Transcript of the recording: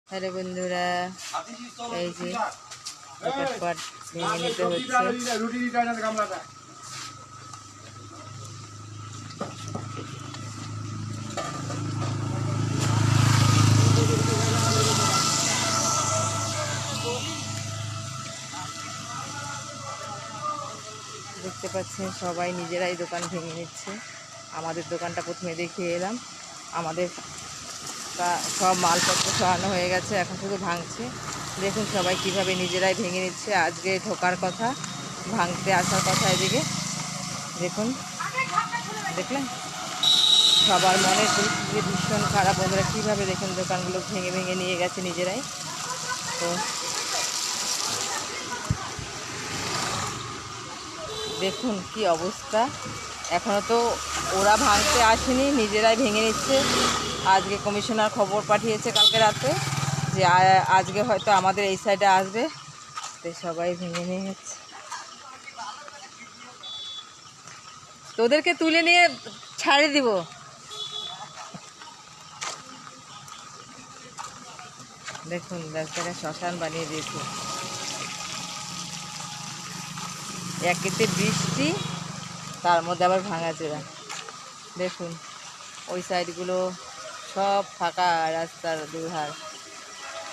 Hello বন্ধুরা, এই যে দোকানপাট ভেঙে নিতে হচ্ছে। দেখতে পাচ্ছেন সবাই নিজেরাই দোকান ভেঙে নিচ্ছে। আমাদের দোকানটা প্রথমে দেখিয়ে এলাম। আমাদের সব মালপত্র সরানো হয়ে গেছে, এখন শুধু ভাঙছে। দেখুন সবাই কিভাবে নিজেরাই ভেঙে নিচ্ছে। আজকে ঢোকার কথা, ভাঙতে আসার কথা। এদিকে দেখুন, দেখলেন সবার মনের পরিস্থিতি ভীষণ খারাপ। ওরা কীভাবে দেখুন দোকানগুলো ভেঙে ভেঙে নিয়ে গেছে নিজেরাই। তো দেখুন কি অবস্থা। এখনও তো ওরা ভাঙতে আসেনি, নিজেরাই ভেঙে নিচ্ছে। আজকে কমিশনার খবর পাঠিয়েছে কালকে রাতে যে আজকে হয়তো আমাদের এই সাইডে আসবে। তো সবাই ভেঙে নিয়ে গেছে। তোদেরকে তুলে নিয়ে ছাড়ে দিব। দেখুন রাস্তাটা শ্মশান বানিয়ে দিয়েছে। একেতে বৃষ্টি, তার মধ্যে আবার ভাঙাচোরা। দেখুন ওই সাইডগুলো সব ফাঁকা রাস্তার দুধার।